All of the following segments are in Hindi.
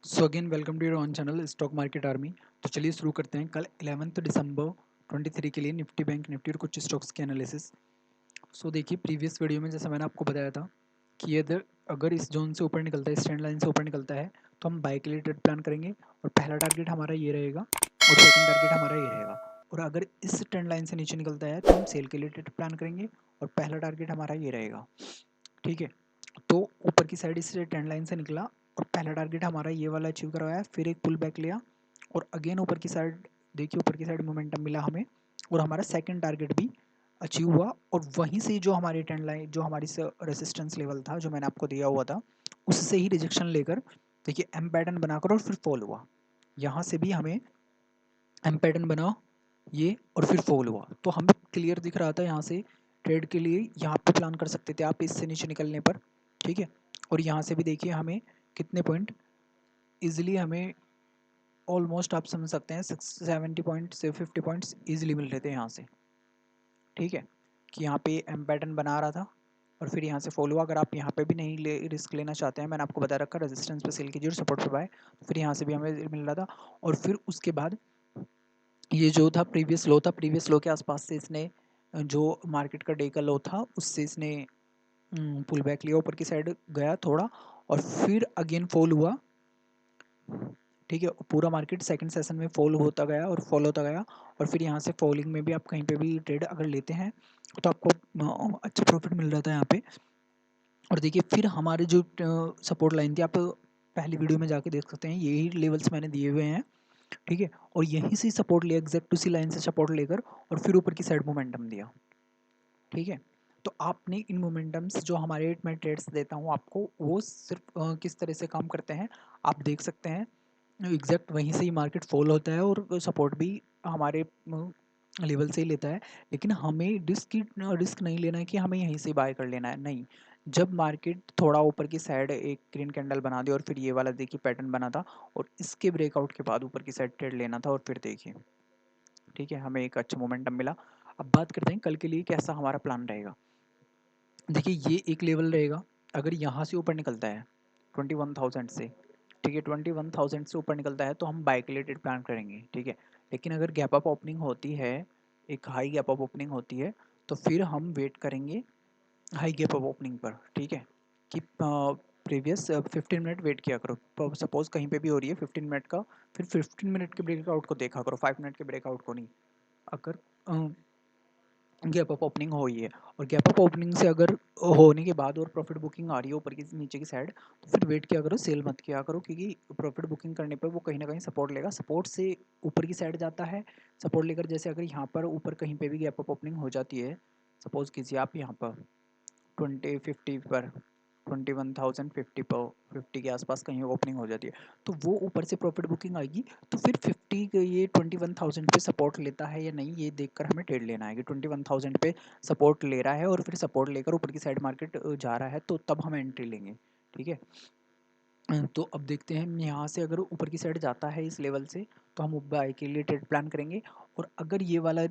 So again welcome to your own channel stock market army. तो चलिए शुरू करते हैं कल 11 दिसंबर 23 के लिए निफ्टी बैंक निफ्टी और कुछ स्टॉक्स के एनालिसिस। सो देखिए प्रीवियस वीडियो में जैसा मैंने आपको बताया था कि ये अगर इस जोन से ऊपर निकलता है, इस ट्रेंड लाइन से ऊपर निकलता है, तो हम बाय के लिए ट्रेड प्लान करेंगे और पहला टारगेट हमारा ये रहेगा और सेकंड टारगेट हमारा ये रहेगा। और अगर इस ट्रेंड लाइन से नीचे निकलता है तो हम सेल के लिए ट्रेड प्लान करेंगे और पहला टारगेट हमारा ये रहेगा। ठीक है, तो ऊपर की साइड इस ट्रेंड लाइन से निकला और पहला टारगेट हमारा ये वाला अचीव करवाया, फिर एक पुल बैक लिया और अगेन ऊपर की साइड देखिए, ऊपर की साइड मोमेंटम मिला हमें और हमारा सेकंड टारगेट भी अचीव हुआ। और वहीं से जो हमारी ट्रेंड लाइन, जो हमारी रेसिस्टेंस लेवल था जो मैंने आपको दिया हुआ था, उससे ही रिजेक्शन लेकर देखिए एम पैटर्न बनाकर और फिर फॉल हुआ। यहाँ से भी हमें एम पैटर्न बना ये और फिर फॉल हुआ, तो हमें क्लियर दिख रहा था यहाँ से ट्रेड के लिए यहाँ पे प्लान कर सकते थे आप इससे नीचे निकलने पर। ठीक है, और यहाँ से भी देखिए हमें कितने पॉइंट इजीली हमें ऑलमोस्ट आप समझ सकते हैं 70 पॉइंट से 50 पॉइंट्स इजीली मिल रहे थे यहाँ से। ठीक है, कि यहाँ पे एम पैटर्न बना रहा था और फिर यहाँ से फॉलो हुआ। अगर आप यहाँ पे भी नहीं रिस्क लेना चाहते हैं, मैंने आपको बता रखा रेजिस्टेंस पे सेल कीजिए और सपोर्ट पे बाय, तो फिर यहाँ से भी हमें मिल रहा था। और फिर उसके बाद ये जो था प्रीवियस लो था, प्रीवियस लो के आसपास से इसने जो मार्केट का डे का लो था उससे इसने पुल बैक लिया, ऊपर की साइड गया थोड़ा और फिर अगेन फॉल हुआ। ठीक है, पूरा मार्केट सेकंड सेशन में फॉल होता गया और फॉल होता गया और फिर यहाँ से फॉलिंग में भी आप कहीं पे भी ट्रेड अगर लेते हैं तो आपको अच्छा प्रॉफिट मिल रहा था यहाँ पे। और देखिए फिर हमारे जो सपोर्ट लाइन थी, आप पहली वीडियो में जाके देख सकते हैं, यही लेवल्स मैंने दिए हुए हैं। ठीक है, और यहीं से सपोर्ट लिया, एग्जैक्ट उसी लाइन से सपोर्ट लेकर और फिर ऊपर की साइड मोमेंटम दिया। ठीक है, तो आपने इन मोमेंटम्स जो हमारे मैं ट्रेड्स देता हूँ आपको, वो सिर्फ किस तरह से काम करते हैं आप देख सकते हैं। एग्जैक्ट वहीं से ही मार्केट फॉल होता है और सपोर्ट भी हमारे लेवल से ही लेता है। लेकिन हमें रिस्क नहीं लेना है कि हमें यहीं से बाय कर लेना है, नहीं। जब मार्केट थोड़ा ऊपर की साइड एक ग्रीन कैंडल बना दे और फिर ये वाला देखिए पैटर्न बना था और इसके ब्रेकआउट के बाद ऊपर की साइड ट्रेड लेना था और फिर देखिए ठीक है हमें एक अच्छा मोमेंटम मिला। अब बात करते हैं कल के लिए कैसा हमारा प्लान रहेगा। देखिए ये एक लेवल रहेगा, अगर यहाँ से ऊपर निकलता है 21,000 से, ठीक है 21,000 से ऊपर निकलता है तो हम बाय के लिए ट्रेड प्लान करेंगे। ठीक है, लेकिन अगर गैप अप ओपनिंग होती है, एक हाई गैप अप ओपनिंग होती है, तो फिर हम वेट करेंगे हाई गैप अप ओपनिंग पर। ठीक है, कि प्रीवियस 15 मिनट वेट किया करो, सपोज कहीं पे भी हो रही है 15 मिनट का, फिर 15 मिनट के ब्रेकआउट को देखा करो, 5 मिनट के ब्रेकआउट को नहीं। अगर गैप अप ओपनिंग हो ही है और गैप अप ओपनिंग से अगर होने के बाद और प्रॉफिट बुकिंग आ रही है ऊपर की नीचे की साइड, तो फिर वेट किया करो, सेल मत किया करो, क्योंकि प्रॉफिट बुकिंग करने पर वो कहीं ना कहीं सपोर्ट लेगा, सपोर्ट से ऊपर की साइड जाता है। सपोर्ट लेकर जैसे अगर यहाँ पर ऊपर कहीं पे भी गैप अप ओपनिंग हो जाती है, सपोज कीजिए आप यहाँ पर 2050 पर 21,050 पर 50 के आसपास कहीं ओपनिंग हो जाती है, तो वो ऊपर से प्रॉफिट बुकिंग आएगी, तो फिर 50 के ये 21,000 पे सपोर्ट लेता है या नहीं ये देखकर हमें ट्रेड लेना है कि 21,000 पे सपोर्ट ले रहा है और फिर सपोर्ट लेकर ऊपर की साइड मार्केट जा रहा है, तो तब हम एंट्री लेंगे। ठीक है, तो अब देखते हैं यहाँ से अगर ऊपर की साइड जाता है इस लेवल से, तो हम बाय के लिए ट्रेड प्लान करेंगे। और अगर ये वाला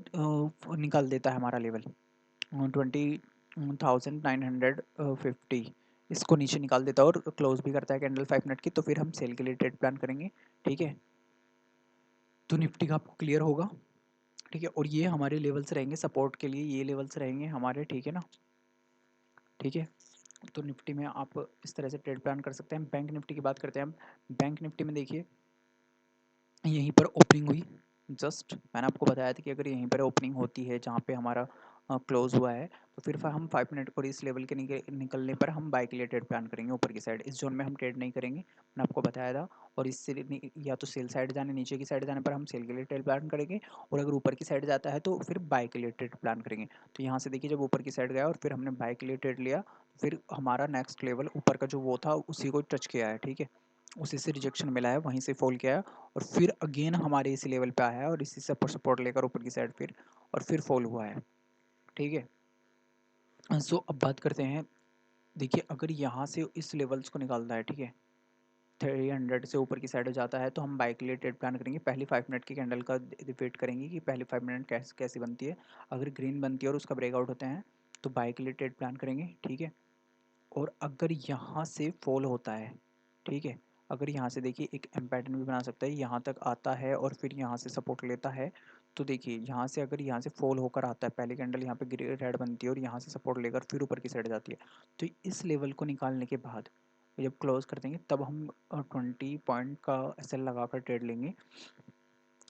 निकाल देता है हमारा लेवल 20,950, इसको नीचे निकाल देता है और क्लोज भी करता है कैंडल 5 मिनट की, तो फिर हम सेल के लिए ट्रेड प्लान करेंगे। ठीक है, तो निफ्टी का आपको क्लियर होगा। ठीक है, और ये हमारे लेवल्स रहेंगे सपोर्ट के लिए, ये लेवल्स रहेंगे हमारे। ठीक है ना, ठीक है, तो निफ्टी में आप इस तरह से ट्रेड प्लान कर सकते हैं। बैंक निफ्टी की बात करते हैं हम। बैंक निफ्टी में देखिए यहीं पर ओपनिंग हुई, जस्ट मैंने आपको बताया था कि अगर यहीं पर ओपनिंग होती है जहाँ पे हमारा क्लोज हुआ है, तो फिर हम 5 मिनट और इस लेवल के निकलने पर हम बाय के लिए ट्रेड प्लान करेंगे ऊपर की साइड। इस जोन में हम ट्रेड नहीं करेंगे, मैंने आपको बताया था। और इससे या तो सेल साइड जाने, नीचे की साइड जाने पर हम सेल के लिए ट्रेड प्लान करेंगे, और अगर ऊपर की साइड जाता है तो फिर बाय के लिए ट्रेड प्लान करेंगे। तो यहाँ से देखिए जब ऊपर की साइड गया और फिर हमने बाय के लिए ट्रेड लिया, फिर हमारा नेक्स्ट लेवल ऊपर का जो वो था उसी को टच किया है। ठीक है, उसी से रिजेक्शन मिला है, वहीं से फॉल किया है और फिर अगेन हमारे इसी लेवल पे आया है और इसी से सपोर्ट लेकर ऊपर की साइड फिर और फिर फॉल हुआ है। ठीक है, सो अब बात करते हैं। देखिए अगर यहाँ से इस लेवल्स को निकालता है, ठीक है 300 से ऊपर की साइड जाता है, तो हम बाय के लिए ट्रेड प्लान करेंगे। पहली 5 मिनट की कैंडल का वेट करेंगे कि पहली 5 मिनट कैसी बनती है। अगर ग्रीन बनती है और उसका ब्रेकआउट होते हैं तो बाय के लिए ट्रेड प्लान करेंगे। ठीक है, और अगर यहाँ से फॉल होता है, ठीक है, अगर यहाँ से देखिए एक एम पैटर्न भी बना सकता है, यहाँ तक आता है और फिर यहाँ से सपोर्ट लेता है। तो देखिए यहाँ से अगर यहाँ से फॉल होकर आता है, पहली कैंडल यहाँ पे रेड बनती है और यहाँ से सपोर्ट लेकर फिर ऊपर की साइड जाती है, तो इस लेवल को निकालने के बाद जब क्लोज कर देंगे तब हम 20 पॉइंट का एसएल लगाकर ट्रेड लेंगे।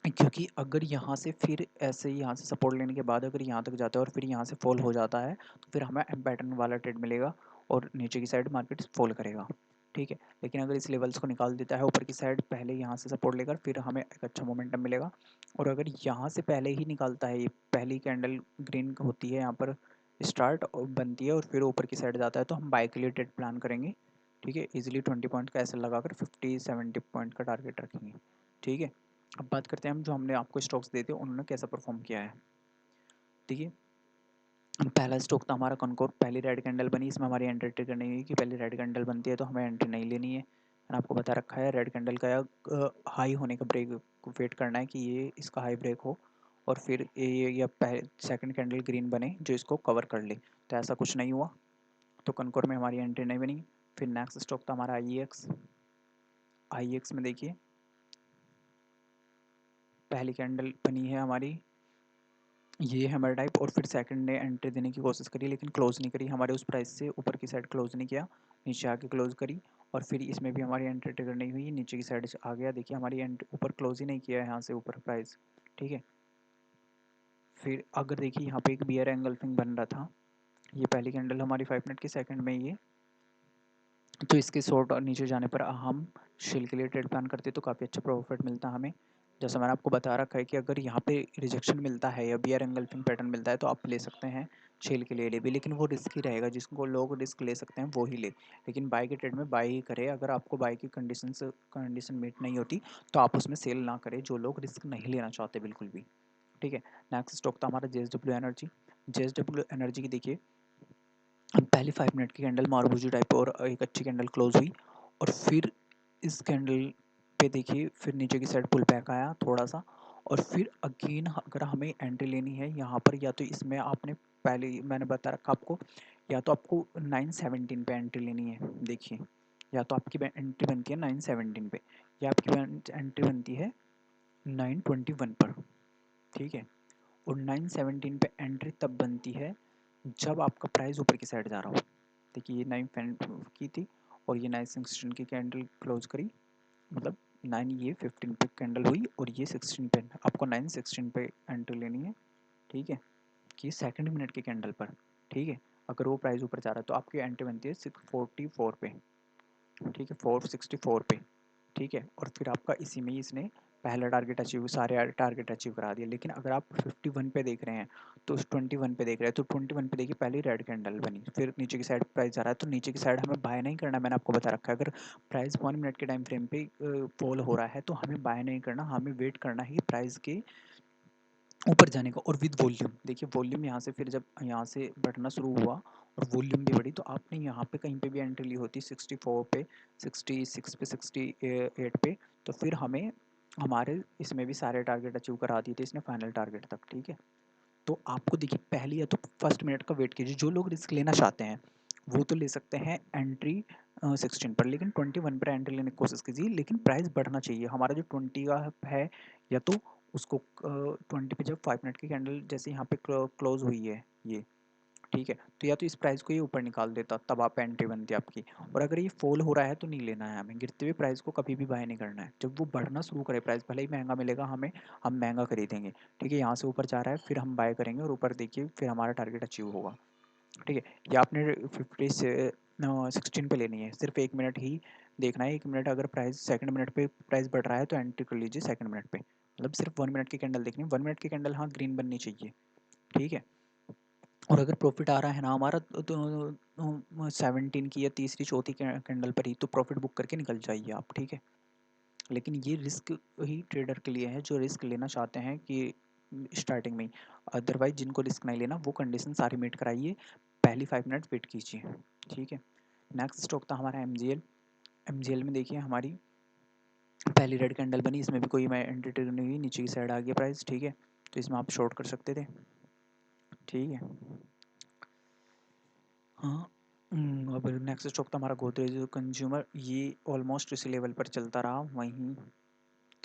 क्योंकि अगर यहाँ से फिर ऐसे ही यहाँ से सपोर्ट लेने के बाद अगर यहाँ तक जाता है और फिर यहाँ से फॉल हो जाता है, तो फिर हमें एम पैटर्न वाला ट्रेड मिलेगा और नीचे की साइड मार्केट फॉल करेगा, ठीक है। लेकिन अगर इस लेवल्स को निकाल देता है ऊपर की साइड, पहले यहाँ से सपोर्ट लेकर फिर हमें एक अच्छा मोमेंटम मिलेगा। और अगर यहाँ से पहले ही निकालता है, ये पहली कैंडल ग्रीन होती है यहाँ पर स्टार्ट और बनती है और फिर ऊपर की साइड जाता है, तो हम बाय के लिए ट्रेड प्लान करेंगे, ठीक है। इजीली 20 पॉइंट का ऐसे लगाकर 50-70 पॉइंट का टारगेट रखेंगे, ठीक है। अब बात करते हैं हम जो हमने आपको स्टॉक्स दिए थे उन्होंने कैसा परफॉर्म किया है। देखिए पहला स्टॉक था हमारा कॉनकोर, पहली रेड कैंडल बनी, इसमें हमारी एंट्री करनी हुई कि पहली रेड कैंडल बनती है तो हमें एंट्री नहीं लेनी है। मैंने आपको बता रखा है रेड कैंडल का हाई होने का ब्रेक वेट करना है कि ये इसका हाई ब्रेक हो और फिर ये या सेकंड कैंडल ग्रीन बने जो इसको कवर कर ले। तो ऐसा कुछ नहीं हुआ, तो कॉनकोर में हमारी एंट्री नहीं बनी। फिर नेक्स्ट स्टॉक था हमारा IEX में देखिए पहली कैंडल बनी है हमारी, ये हैमर टाइप, और फिर सेकंड ने एंट्री देने की कोशिश करी लेकिन क्लोज नहीं करी, हमारे उस प्राइस से ऊपर की साइड क्लोज नहीं किया, नीचे आके क्लोज करी और फिर इसमें भी हमारी एंट्री ट्रिगर नहीं हुई, नीचे की साइड से आ गया। देखिए हमारी एंट्री ऊपर क्लोज ही नहीं किया है यहाँ से ऊपर प्राइस, ठीक है। फिर अगर देखिए यहाँ पे एक बियर एंगल्फिंग बन रहा था, ये पहली कैंडल हमारी 5 मिनट की, सेकंड में ये, तो इसके शॉर्ट और नीचे जाने पर हम शेल के लिए ट्रेड प्लान करते तो काफ़ी अच्छा प्रॉफिट मिलता हमें। जैसा मैंने आपको बता रखा है कि अगर यहाँ पे रिजेक्शन मिलता है या बियर एंगल्फिंग पैटर्न मिलता है तो आप ले सकते हैं शेल के लिए भी, लेकिन वो रिस्क ही रहेगा, जिसको लोग रिस्क ले सकते हैं वो ही ले। लेकिन बाय के ट्रेड में बाय ही करें, अगर आपको बाय की कंडीशन मीट नहीं होती तो आप उसमें सेल ना करें, जो लोग रिस्क नहीं लेना चाहते बिल्कुल भी, ठीक है। नेक्स्ट स्टॉक था हमारा JSW एनर्जी। JSW एनर्जी की देखिए पहली 5 मिनट की कैंडल मार्बूजी टाइप और एक अच्छी कैंडल क्लोज हुई और फिर इस कैंडल पे देखिए फिर नीचे की साइड पुल बैक आया थोड़ा सा और फिर अगेन अगर हमें एंट्री लेनी है यहाँ पर, या तो इसमें आपने पहले मैंने बता रखा आपको, या तो आपको 917 पे एंट्री लेनी है, देखिए या तो आपकी एंट्री बनती है 917 पे या आपकी एंट्री बनती है 921 पर, ठीक है। और 917 पे एंट्री तब बनती है जब आपका प्राइस ऊपर की साइड जा रहा हो। देखिए ये 9 की थी और ये 916 की कैंडल क्लोज करी, मतलब 9 ये 15 पे कैंडल हुई और ये 16 पे, आपको 916 पे एंट्री लेनी है, ठीक है, कि सेकंड मिनट की कैंडल पर, ठीक है। अगर वो प्राइस ऊपर जा रहा है तो आपकी एंट्री बनती है 644 पे, ठीक है, 464 पे, ठीक है। और फिर आपका इसी में ही इसने पहला टारगेट अचीव, सारे टारगेट अचीव करा दिए। लेकिन अगर आप 51 पे देख रहे हैं तो 21 पे देख रहे हैं तो 21 पे देखिए पहली रेड कैंडल बनी, फिर नीचे की साइड प्राइस जा रहा है, तो नीचे की साइड हमें बाय नहीं करना, मैंने आपको बता रखा है। अगर प्राइस 1 मिनट के टाइम फ्रेम पे फॉल हो रहा है तो हमें बाय नहीं करना, हमें वेट करना है प्राइस के ऊपर जाने का। और विद वॉल्यूम, देखिए वॉल्यूम यहाँ से फिर जब यहाँ से बढ़ना शुरू हुआ और वॉल्यूम भी बढ़ी तो आपने यहाँ पे कहीं पे भी एंट्री ली होती 64 पे, 66 पे, 68 पे, तो फिर हमें हमारे इसमें भी सारे टारगेट अचीव करा दिए थे इसने फाइनल टारगेट तक, ठीक है। तो आपको देखिए पहली या तो फर्स्ट मिनट का वेट कीजिए, जो लोग रिस्क लेना चाहते हैं वो तो ले सकते हैं एंट्री 16 पर, लेकिन 21 पर एंट्री लेने की कोशिश कीजिए, लेकिन प्राइस बढ़ना चाहिए हमारा जो 20 का है, या तो उसको 20 पे जब 5 मिनट की कैंडल जैसे यहाँ पे क्लोज हुई है ये, ठीक है, तो या तो इस प्राइस को ये ऊपर निकाल देता तब आप एंट्री बनती आपकी। और अगर ये फॉल हो रहा है तो नहीं लेना है हमें, गिरते हुए प्राइस को कभी भी बाय नहीं करना है। जब वो बढ़ना शुरू करे प्राइस, भले ही महंगा मिलेगा हमें, हम महंगा खरीदेंगे, ठीक है। यहाँ से ऊपर जा रहा है फिर हम बाय करेंगे और ऊपर देखिए फिर हमारा टारगेट अचीव होगा, ठीक है। ये आपने 50 से 16 पे लेनी है, सिर्फ 1 मिनट ही देखना है। 1 मिनट अगर प्राइस सेकंड मिनट पे प्राइस बढ़ रहा है तो एंट्री कर लीजिए सेकंड मिनट पे, मतलब सिर्फ 1 मिनट की कैंडल देखनी है, 1 मिनट की कैंडल हाँ ग्रीन बननी चाहिए, ठीक है। और अगर प्रॉफिट आ रहा है ना हमारा तो 17 की या तीसरी चौथी कैंडल पर ही तो प्रॉफिट बुक करके निकल जाइए आप, ठीक है। लेकिन ये रिस्क ही ट्रेडर के लिए है जो रिस्क लेना चाहते हैं कि स्टार्टिंग में ही, अदरवाइज जिनको रिस्क नहीं लेना वो कंडीशन सारी मीट कराइए, पहली 5 मिनट वेट कीजिए, ठीक है। नेक्स्ट स्टॉक था हमारा MGL में देखिए हमारी पहली रेड कैंडल बनी, इसमें भी कोई मैं एंट्री नहीं हुई, नीचे की साइड आ गया प्राइस, ठीक है। तो इसमें आप शॉर्ट कर सकते थे, ठीक है। हाँ अब नेक्स्ट स्टॉक था हमारा गोदरेज कंज्यूमर। ये ऑलमोस्ट इसी लेवल पर चलता रहा, वहीं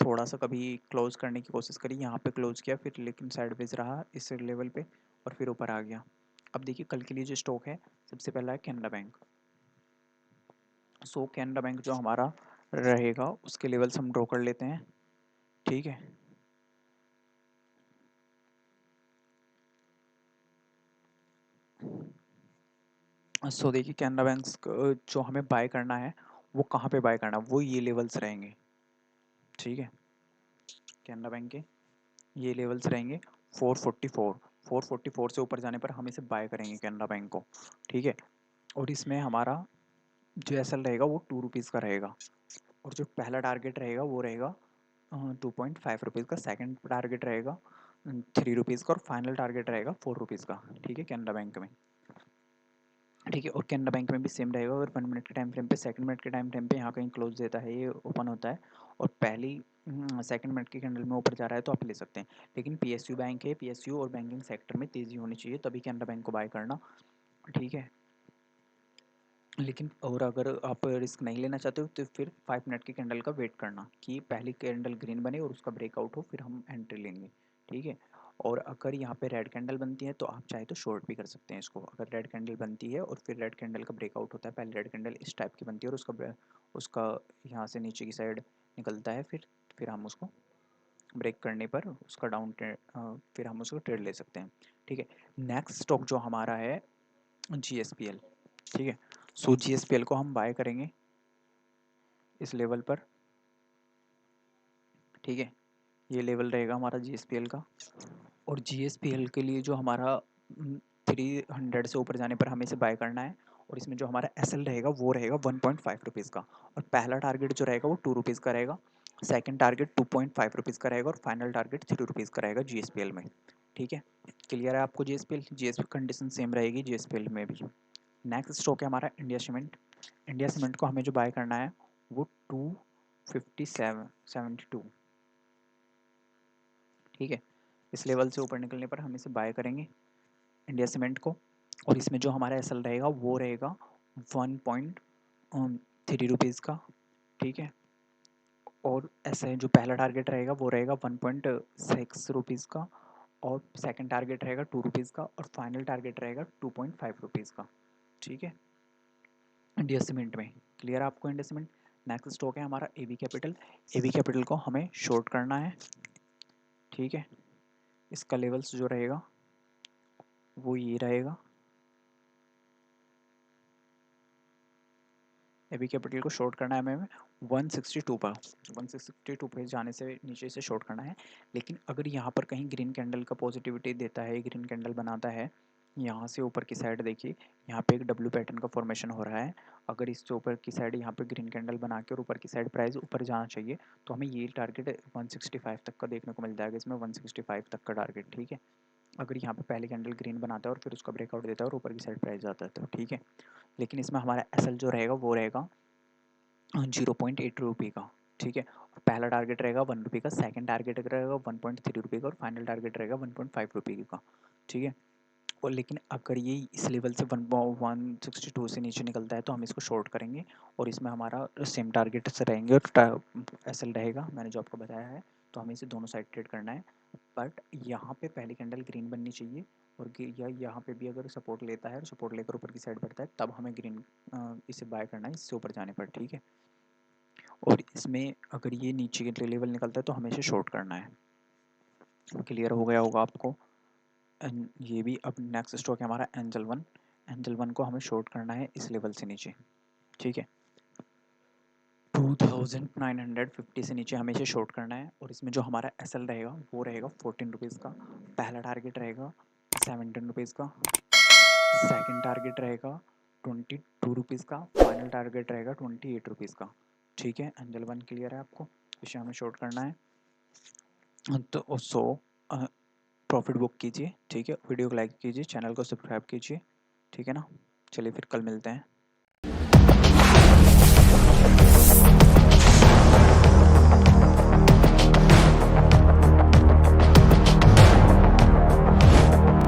थोड़ा सा कभी क्लोज करने की कोशिश करी, यहाँ पे क्लोज किया फिर, लेकिन साइडवेज रहा इस लेवल पे और फिर ऊपर आ गया। अब देखिए कल के लिए जो स्टॉक है, सबसे पहला है कैनरा बैंक। सो कैनरा बैंक जो हमारा रहेगा उसके लेवल्स हम ड्रॉ कर लेते हैं, ठीक है। सो देखिए कैनरा बैंक जो हमें बाय करना है वो कहाँ पे बाय करना है, वो ये लेवल्स रहेंगे, ठीक है। कैनरा बैंक के ये लेवल्स रहेंगे 444। 444 से ऊपर जाने पर हम इसे बाय करेंगे कैनरा बैंक को, ठीक है। और इसमें हमारा जो एसएल रहेगा वो 2 रुपीज़ का रहेगा, और जो पहला टारगेट रहेगा वो रहेगा 2.5 रुपीज़ का, सेकंड टारगेट रहेगा 3 रुपीज़ का, और फाइनल टारगेट रहेगा 4 रुपीज़ का, ठीक है, कैनरा बैंक में, ठीक है। और कैनरा बैंक में भी सेम रहेगा, अगर 1 मिनट के टाइम फ्रेम पे, सेकंड मिनट के टाइम फ्रेम पे यहाँ कहीं क्लोज देता है, ये ओपन होता है और पहली सेकंड मिनट के कैंडल में ऊपर जा रहा है तो आप ले सकते हैं। लेकिन पीएसयू बैंक है, पीएसयू और बैंकिंग सेक्टर में तेज़ी होनी चाहिए तभी कैनरा बैंक को बाय करना, ठीक है। लेकिन और अगर आप रिस्क नहीं लेना चाहते हो तो फिर 5 मिनट की कैंडल का वेट करना कि पहली कैंडल ग्रीन बने और उसका ब्रेकआउट हो, फिर हम एंट्री लेंगे, ठीक है। और अगर यहाँ पे रेड कैंडल बनती है तो आप चाहे तो शॉर्ट भी कर सकते हैं इसको। अगर रेड कैंडल बनती है और फिर रेड कैंडल का ब्रेकआउट होता है, पहले रेड कैंडल इस टाइप की बनती है और उसका यहाँ से नीचे की साइड निकलता है, फिर हम उसको ब्रेक करने पर उसका फिर हम उसको ट्रेड ले सकते हैं, ठीक है। नेक्स्ट स्टॉक जो हमारा है GSPL, ठीक है। सो GSPL को हम बाय करेंगे इस लेवल पर, ठीक है। ये लेवल रहेगा हमारा GSPL का। और GSPL के लिए जो हमारा 300 से ऊपर जाने पर हमें इसे बाय करना है, और इसमें जो हमारा SL रहेगा वो रहेगा 1.5 रुपीज़ का, और पहला टारगेट जो रहेगा वो 2 रुपीज़ का रहेगा, सेकंड टारगेट 2.5 रुपीज़ का रहेगा, और फाइनल टारगेट 3 रुपीज़ का रहेगा GSPL में, ठीक है। क्लियर है आपको GSPL कंडीशन सेम रहेगी GSPL में भी। नेक्स्ट स्टॉक है हमारा इंडिया सीमेंट। इंडिया सीमेंट को हमें जो बाय करना है वो 257.72, ठीक है। इस लेवल से ऊपर निकलने पर हम इसे बाय करेंगे इंडिया सीमेंट को, और इसमें जो हमारा एसएल रहेगा वो रहेगा 1.3 रुपीज़ का, ठीक है। और ऐसे जो पहला टारगेट रहेगा वो रहेगा 1.6 रुपीज़ का, और सेकंड टारगेट रहेगा 2 रुपीज़ का, और फाइनल टारगेट रहेगा 2.5 रुपीज़ का, ठीक है, इंडिया सीमेंट में। क्लियर है आपको इंडिया सीमेंट। नेक्स्ट स्टॉक है हमारा एबी कैपिटल। एबी कैपिटल को हमें शॉर्ट करना है, ठीक है। इसका लेवल्स जो रहेगा वो ये रहेगा, एबी कैपिटल को शॉर्ट करना है हमें 162 पर, 162 पे जाने से नीचे से शॉर्ट करना है। लेकिन अगर यहाँ पर कहीं ग्रीन कैंडल का पॉजिटिविटी देता है, ग्रीन कैंडल बनाता है, यहाँ से ऊपर की साइड देखिए यहाँ पे एक डब्ल्यू पैटर्न का फॉर्मेशन हो रहा है, अगर इससे ऊपर की साइड यहाँ पे ग्रीन कैंडल बना के और ऊपर की साइड प्राइस ऊपर जाना चाहिए, तो हमें ये टारगेट 165 तक का देखने को मिल जाएगा, इसमें 165 तक का टारगेट, ठीक है। अगर यहाँ पे पहले कैंडल ग्रीन बनाता है और फिर उसका ब्रेकआउट देता है और ऊपर की साइड प्राइस जाता है तो ठीक है। लेकिन इसमें हमारा एसएल जो रहेगा वो रहेगा 0.8 रुपये का, ठीक है। और पहला टारगेट रहेगा 1 रुपये का, सेकंड टारगेट रहेगा 1.3 रुपये का, और फाइनल टारगेट रहेगा 1.5 रुपये का, ठीक है। और लेकिन अगर ये इस लेवल से 162 से नीचे निकलता है तो हम इसको शॉर्ट करेंगे, और इसमें हमारा सेम टारगेट से रहेंगे और एसएल रहेगा मैंने जो आपको बताया है, तो हमें इसे दोनों साइड ट्रेड करना है। बट यहाँ पे पहली कैंडल ग्रीन बननी चाहिए, और या यहाँ पे भी अगर सपोर्ट लेता है और सपोर्ट लेकर ऊपर की साइड बढ़ता है तब हमें ग्रीन इसे बाय करना है इससे ऊपर जाने पर, ठीक है। और इसमें अगर ये नीचे के लेवल निकलता है तो हमें इसे शॉर्ट करना है। क्लियर हो गया होगा आपको। एंड ये भी अब नेक्स्ट स्टॉक है हमारा एंजल वन। एंजल वन को हमें शॉर्ट करना है इस लेवल से नीचे, ठीक है। 2950 से नीचे हमें इसे शॉर्ट करना है, और इसमें जो हमारा एसएल रहेगा वो रहेगा 14 रुपीज़ का, पहला टारगेट रहेगा 17 रुपीज़ का, सेकंड टारगेट रहेगा 22 रुपीज़ का, फाइनल टारगेट रहेगा 28 रुपीज़ का, ठीक है। एंजल वन क्लियर है आपको, इसे हमें शॉर्ट करना है। तो सो प्रॉफिट बुक कीजिए, ठीक है। वीडियो को लाइक कीजिए, चैनल को सब्सक्राइब कीजिए, ठीक है ना। चलिए फिर कल मिलते हैं।